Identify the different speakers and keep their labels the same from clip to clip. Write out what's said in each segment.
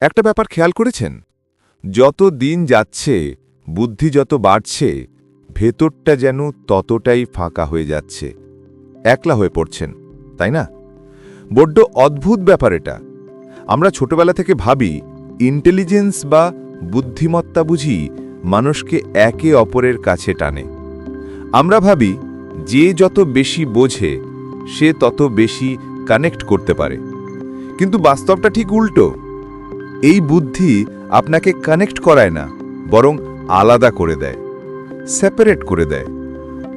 Speaker 1: একটা ব্যাপার খেয়াল করেছেন? যত দিন যাচ্ছে, বুদ্ধি যত বাড়ছে, ভেতরটা যেন ততটাই ফাঁকা হয়ে যাচ্ছে। একলা হয়ে পড়ছেন, তাই না? বড্ড অদ্ভুত ব্যাপার এটা। আমরা ছোটবেলা থেকে ভাবি ইন্টেলিজেন্স বা বুদ্ধিমত্তা বুঝি মানুষকে একে অপরের কাছে টানে। আমরা ভাবি যে যত বেশি বোঝে সে তত বেশি কানেক্ট করতে পারে, কিন্তু বাস্তবটা ঠিক উল্টো। এই বুদ্ধি আপনাকে কানেক্ট করায় না, বরং আলাদা করে দেয়, সেপারেট করে দেয়।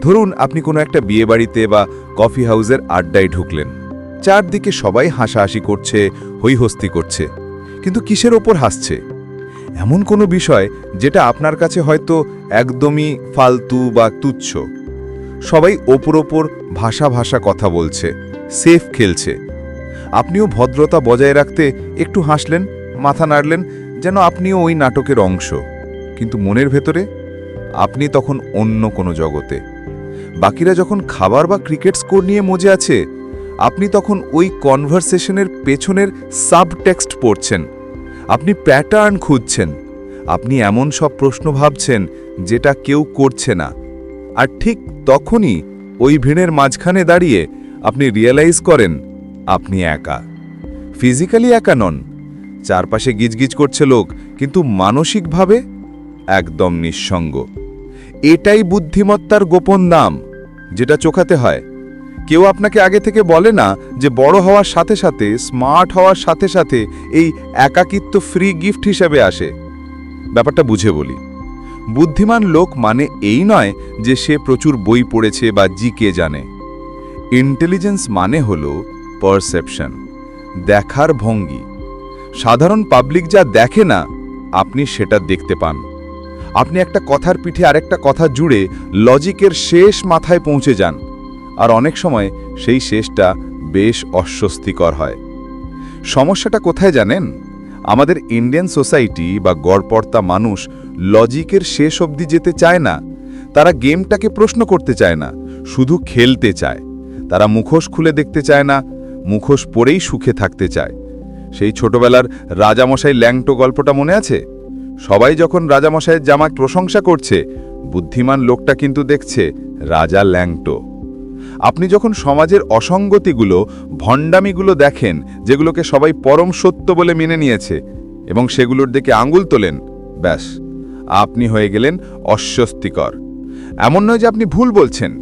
Speaker 1: ধরুন আপনি কোনো একটা বিয়েবাড়িতে বা কফি হাউসের আড্ডায় ঢুকলেন। চারদিকে সবাই হাসাহাসি করছে, হৈহস্তি করছে, কিন্তু কিসের ওপর হাসছে? এমন কোনো বিষয় যেটা আপনার কাছে হয়তো একদমই ফালতু বা তুচ্ছ। সবাই ওপর ওপর ভাষা ভাষা কথা বলছে, সেফ খেলছে। আপনিও ভদ্রতা বজায় রাখতে একটু হাসলেন, মাথা নাড়লেন, যেন আপনিও ওই নাটকের অংশ। কিন্তু মনের ভেতরে আপনি তখন অন্য কোনো জগতে। বাকিরা যখন খাবার বা ক্রিকেট স্কোর নিয়ে মজে আছে, আপনি তখন ওই কনভারসেশনের পেছনের সাবটেক্সট পড়ছেন। আপনি প্যাটার্ন খুঁজছেন। আপনি এমন সব প্রশ্ন ভাবছেন যেটা কেউ করছে না। আর ঠিক তখনই ওই ভিড়ের মাঝখানে দাঁড়িয়ে আপনি রিয়েলাইজ করেন আপনি একা। ফিজিক্যালি একা নন, চারপাশে গিজগিজ করছে লোক, কিন্তু মানসিকভাবে একদম নিঃসঙ্গ। এটাই বুদ্ধিমত্তার গোপন নাম, যেটা চোখাতে হয়। কেউ আপনাকে আগে থেকে বলে না যে বড় হওয়ার সাথে সাথে, স্মার্ট হওয়ার সাথে সাথে এই একাকিত্ব ফ্রি গিফট হিসেবে আসে। ব্যাপারটা বুঝে বলি। বুদ্ধিমান লোক মানে এই নয় যে সে প্রচুর বই পড়েছে বা জিকে জানে। ইন্টেলিজেন্স মানে হলো পারসেপশন, দেখার ভঙ্গি। সাধারণ পাবলিক যা দেখে না, আপনি সেটা দেখতে পান। আপনি একটা কথার পিঠে আরেকটা কথা জুড়ে লজিকের শেষ মাথায় পৌঁছে যান, আর অনেক সময় সেই শেষটা বেশ অস্বস্তিকর হয়। সমস্যাটা কোথায় জানেন? আমাদের ইন্ডিয়ান সোসাইটি বা গড়পড়তা মানুষ লজিকের শেষ অবধি যেতে চায় না। তারা গেমটাকে প্রশ্ন করতে চায় না, শুধু খেলতে চায়। তারা মুখোশ খুলে দেখতে চায় না, মুখোশ পরেই সুখে থাকতে চায়। সেই ছোটবেলার রাজামশাই ল্যাংটো গল্পটা মনে আছে? সবাই যখন রাজামশাইয়ের জামা প্রশংসা করছে, বুদ্ধিমান লোকটা কিন্তু দেখছে রাজা ল্যাংটো। আপনি যখন সমাজের অসঙ্গতিগুলো, ভণ্ডামিগুলো দেখেন, যেগুলোকে সবাই পরম সত্য বলে মেনে নিয়েছে, এবং সেগুলোর দিকে আঙুল তোলেন, ব্যাস, আপনি হয়ে গেলেন অস্বস্তিকর। এমন নয় যে আপনি ভুল বলছেন,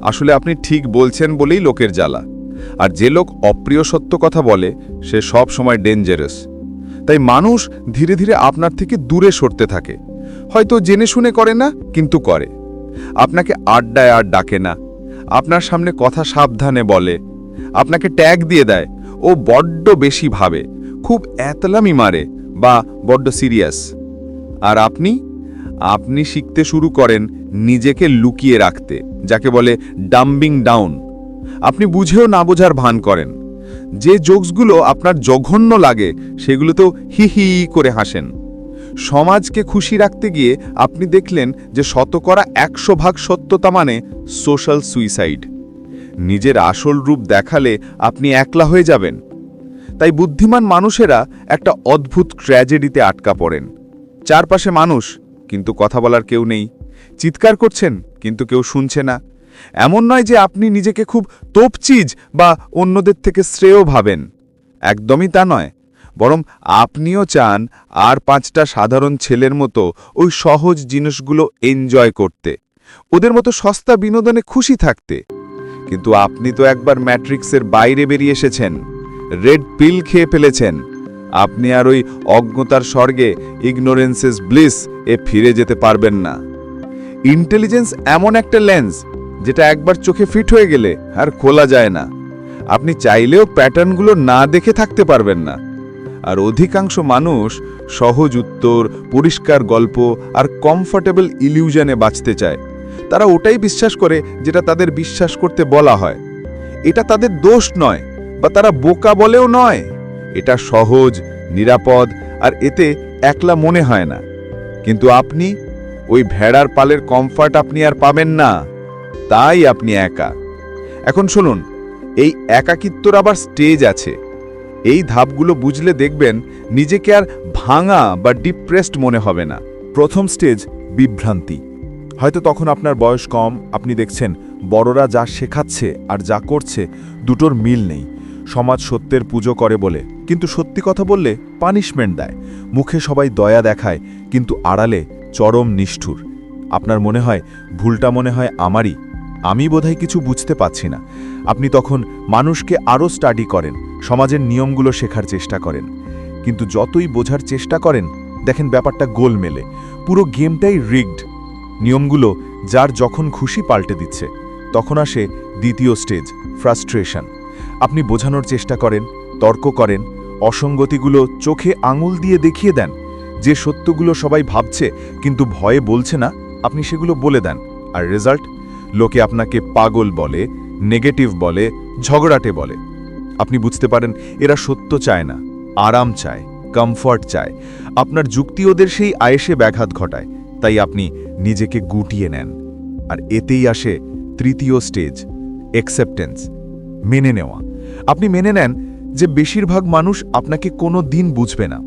Speaker 1: আসলে আপনি ঠিক বলছেন বলেই লোকের জ্বালা। আর যে লোক অপ্রিয় সত্য কথা বলে, সে সব সময় ডেঞ্জারাস। তাই মানুষ ধীরে ধীরে আপনার থেকে দূরে সরতে থাকে। হয়তো জেনে শুনে করে না, কিন্তু করে। আপনাকে আড্ডায় আর ডাকে না, আপনার সামনে কথা সাবধানে বলে, আপনাকে ট্যাগ দিয়ে দেয় ও বড্ড বেশি ভাবে, খুব এতলামি মারে বা বড্ড সিরিয়াস। আর আপনি শিখতে শুরু করেন নিজেকে লুকিয়ে রাখতে, যাকে বলে ডাম্বিং ডাউন। আপনি বুঝেও না বোঝার ভান করেন। যে জোকসগুলো আপনার জঘন্য লাগে, সেগুলোতেও হি হি করে হাসেন। সমাজকে খুশি রাখতে গিয়ে আপনি দেখলেন যে 100% সত্যতা মানে সোশ্যাল সুইসাইড। নিজের আসল রূপ দেখালে আপনি একলা হয়ে যাবেন। তাই বুদ্ধিমান মানুষেরা একটা অদ্ভুত ট্র্যাজেডিতে আটকা পড়েন। চারপাশে মানুষ, কিন্তু কথা বলার কেউ নেই। চিৎকার করছেন, কিন্তু কেউ শুনছে না। এমন নয় যে আপনি নিজেকে খুব তোপচিজ বা অন্যদের থেকে শ্রেয় ভাবেন, একদমই তা নয়। বরং আপনিও চান আর 5টা সাধারণ ছেলের মতো ওই সহজ জিনিসগুলো এনজয় করতে, ওদের মতো সস্তা বিনোদনে খুশি থাকতে। কিন্তু আপনি তো একবার ম্যাট্রিক্সের বাইরে বেরিয়ে এসেছেন, রেড পিল খেয়ে ফেলেছেন। আপনি আর ওই অজ্ঞতার স্বর্গে, ইগনোরেন্সেস ব্লিস এ ফিরে যেতে পারবেন না। ইন্টেলিজেন্স এমন একটা লেন্স, যেটা একবার চোখে ফিট হয়ে গেলে আর খোলা যায় না। আপনি চাইলেও প্যাটার্নগুলো না দেখে থাকতে পারবেন না। আর অধিকাংশ মানুষ সহজ উত্তর, পরিষ্কার গল্প আর কমফর্টেবল ইলিউশনে বাঁচতে চায়। তারা ওটাই বিশ্বাস করে যেটা তাদের বিশ্বাস করতে বলা হয়। এটা তাদের দোষ নয়, বা তারা বোকা বলেও নয়। এটা সহজ, নিরাপদ, আর এতে একলা মনে হয় না। কিন্তু আপনি ওই ভেড়ার পালের কমফর্ট আপনি আর পাবেন না, তাই আপনি একা। এখন শুনুন, এই একাকিত্বর আবার স্টেজ আছে।
Speaker 2: এই ধাপগুলো বুঝলে দেখবেন নিজেকে আর ভাঙা বা ডিপ্রেসড মনে হবে না। প্রথম স্টেজ বিভ্রান্তি। হয়তো তখন আপনার বয়স কম, আপনি দেখছেন বড়রা যা শেখাচ্ছে আর যা করছে দুটোর মিল নেই। সমাজ সত্যের পুজো করে বলে, কিন্তু সত্যি কথা বললে পানিশমেন্ট দেয়। মুখে সবাই দয়া দেখায়, কিন্তু আড়ালে চরম নিষ্ঠুর। আপনার মনে হয় ভুলটা মনে হয় আমারই, আমি বোধহয় কিছু বুঝতে পারছি না। আপনি তখন মানুষকে আরও স্টাডি করেন, সমাজের নিয়মগুলো শেখার চেষ্টা করেন। কিন্তু যতই বোঝার চেষ্টা করেন দেখেন ব্যাপারটা গোলমেলে, পুরো গেমটাই রিগড। নিয়মগুলো যার যখন খুশি পাল্টে দিচ্ছে। তখন আসে দ্বিতীয় স্টেজ, ফ্রাস্ট্রেশন। আপনি বোঝানোর চেষ্টা করেন, তর্ক করেন, অসঙ্গতিগুলো চোখে আঙুল দিয়ে দেখিয়ে দেন। যে সত্যগুলো সবাই ভাবছে কিন্তু ভয়ে বলছে না, আপনি সেগুলো বলে দেন। আর রেজাল্ট, লোকে আপনাকে পাগল বলে, নেগেটিভ বলে, ঝগড়াটে বলে। আপনি বুঝতে পারেন এরা সত্য চায় না, আরাম চায়, কমফর্ট চায়। আপনার যুক্তি ওদের সেই আয়েসে ব্যাঘাত ঘটায়, তাই আপনি নিজেকে গুটিয়ে নেন। আর এতেই আসে তৃতীয় স্টেজ, অ্যাকসেপ্টেন্স, মেনে নেওয়া। আপনি মেনে নেন যে বেশিরভাগ মানুষ আপনাকে কোনো দিন বুঝবে না।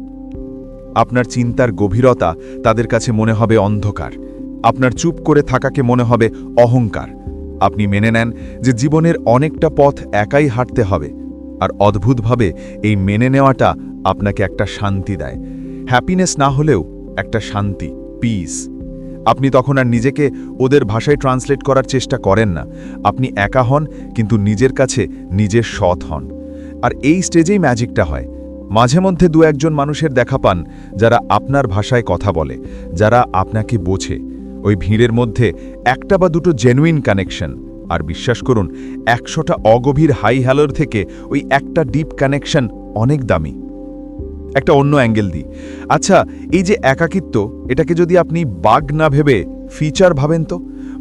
Speaker 2: আপনার চিন্তার গভীরতা তাদের কাছে মনে হবে অন্ধকার, আপনার চুপ করে থাকাকে মনে হবে অহংকার। আপনি মেনে নেন যে জীবনের অনেকটা পথ একাই হাঁটতে হবে। আর অদ্ভুতভাবে এই মেনে নেওয়াটা আপনাকে একটা শান্তি দেয়। হ্যাপিনেস না হলেও একটা শান্তি, পিস। আপনি তখন আর নিজেকে ওদের ভাষায় ট্রান্সলেট করার চেষ্টা করেন না। আপনি একা হন, কিন্তু নিজের কাছে নিজের সৎ হন। আর এই স্টেজেই ম্যাজিকটা হয়। মাঝে মধ্যে দু একজন মানুষের দেখা পান যারা আপনার ভাষায় কথা বলে, যারা আপনাকে বোঝে। ওই ভিড়ের মধ্যে একটা বা দুটো জেনুইন কানেকশন। আর বিশ্বাস করুন, 100টা অগভীর হাই হ্যালোর থেকে ওই একটা ডিপ কানেকশন অনেক দামি। একটা অন্য অ্যাঙ্গেল দিই। আচ্ছা, এই যে একাকিত্ব, এটাকে যদি আপনি বাগ না ভেবে ফিচার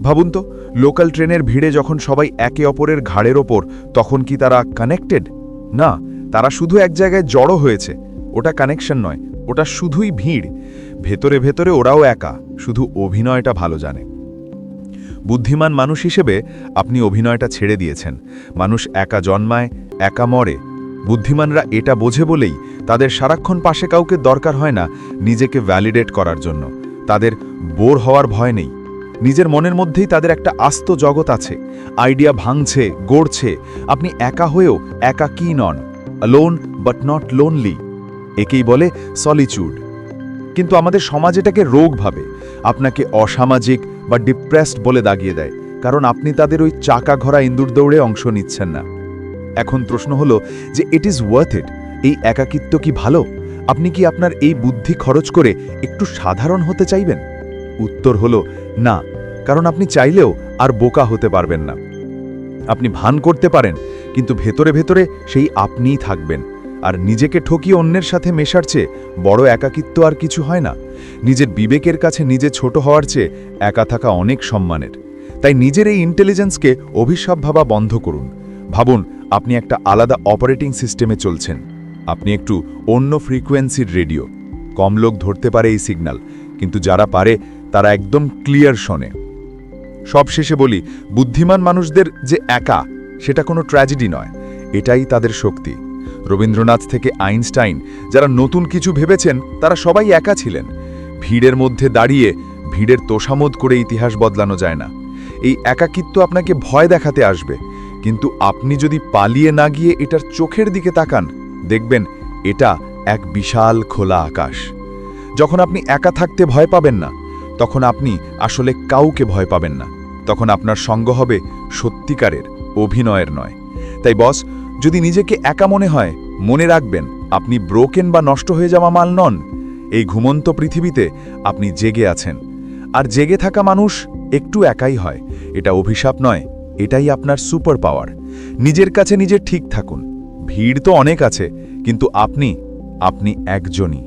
Speaker 2: ভাবুন তো, লোকাল ট্রেনের ভিড়ে যখন সবাই একে অপরের ঘাড়ের ওপর, তখন কি তারা কানেক্টেড? না, তারা শুধু এক জায়গায় জড়ো হয়েছে। ওটা কানেকশন নয়, ওটা শুধুই ভিড়। ভেতরে ভেতরে ওরাও একা, শুধু অভিনয়টা ভালো জানে। বুদ্ধিমান মানুষ হিসেবে আপনি অভিনয়টা ছেড়ে দিয়েছেন। মানুষ একা জন্মায়, একা মরে। বুদ্ধিমানরা এটা বোঝে বলেই তাদের সারাক্ষণ পাশে কাউকে দরকার হয় না নিজেকে ভ্যালিডেট করার জন্য। তাদের বোর হওয়ার ভয় নেই। নিজের মনের মধ্যেই তাদের একটা আস্ত জগৎ আছে, আইডিয়া ভাঙছে, গড়ছে। আপনি একা হয়েও একা কি নন, অ্যালোন বাট নট লোনলি। একেই বলে সলিচুড। কিন্তু আমাদের সমাজ এটাকে রোগ ভাবে, আপনাকে অসামাজিক বা ডিপ্রেসড বলে দাগিয়ে দেয়, কারণ আপনি তাদের ওই চাকা ঘোরা ইন্দুর দৌড়ে অংশ নিচ্ছেন না। এখন প্রশ্ন হলো যে ইট ইজ ওয়ার্থ ইট? এই একাকিত্ব কি ভালো? আপনি কি আপনার এই বুদ্ধি খরচ করে একটু সাধারণ হতে চাইবেন? উত্তর হলো না, কারণ আপনি চাইলেও আর বোকা হতে পারবেন না। আপনি ভান করতে পারেন, কিন্তু ভেতরে ভেতরে সেই আপনিই থাকবেন। আর নিজেকে ঠকিয়ে অন্যের সাথে মেশার চেয়ে বড় একাকিত্ব আর কিছু হয় না। নিজের বিবেকের কাছে নিজে ছোট হওয়ার চেয়ে একা থাকা অনেক সম্মানের। তাই নিজের এই ইন্টেলিজেন্সকে অভিশাপ ভাবা বন্ধ করুন। ভাবুন আপনি একটা আলাদা অপারেটিং সিস্টেমে চলছেন। আপনি একটু অন্য ফ্রিকোয়েন্সির রেডিও। কম লোক ধরতে পারে এই সিগন্যাল, কিন্তু যারা পারে তারা একদম ক্লিয়ার শোনে। সবশেষে বলি, বুদ্ধিমান মানুষদের যে একা, সেটা কোনো ট্র্যাজেডি নয়, এটাই তাদের শক্তি। রবীন্দ্রনাথ থেকে আইনস্টাইন, যারা নতুন কিছু ভেবেছেন, তারা সবাই একা ছিলেন। ভিড়ের মধ্যে দাঁড়িয়ে ভিড়ের তোষামোদ করে ইতিহাস বদলানো যায় না। এই একাকিত্ব আপনাকে ভয় দেখাতে আসবে, কিন্তু আপনি যদি পালিয়ে না গিয়ে এটার চোখের দিকে তাকান, দেখবেন এটা এক বিশাল খোলা আকাশ। যখন আপনি একা থাকতে ভয় পাবেন না, তখন আপনি আসলে কাউকে ভয় পাবেন না। তখন আপনার সঙ্গ হবে সত্যিকারের, অভিনয়ের নয়। তাই বস, যদি নিজেকে একা মনে হয়, মনে রাখবেন আপনি ব্রোকেন বা নষ্ট হয়ে যাওয়া মাল নন। এই ঘুমন্ত পৃথিবীতে আপনি জেগে আছেন। আর জেগে থাকা মানুষ একটু একাই হয়। এটা অভিশাপ নয়, এটাই আপনার সুপার পাওয়ার। নিজের কাছে নিজে ঠিক থাকুন। ভিড় তো অনেক আছে, কিন্তু আপনি একজনই।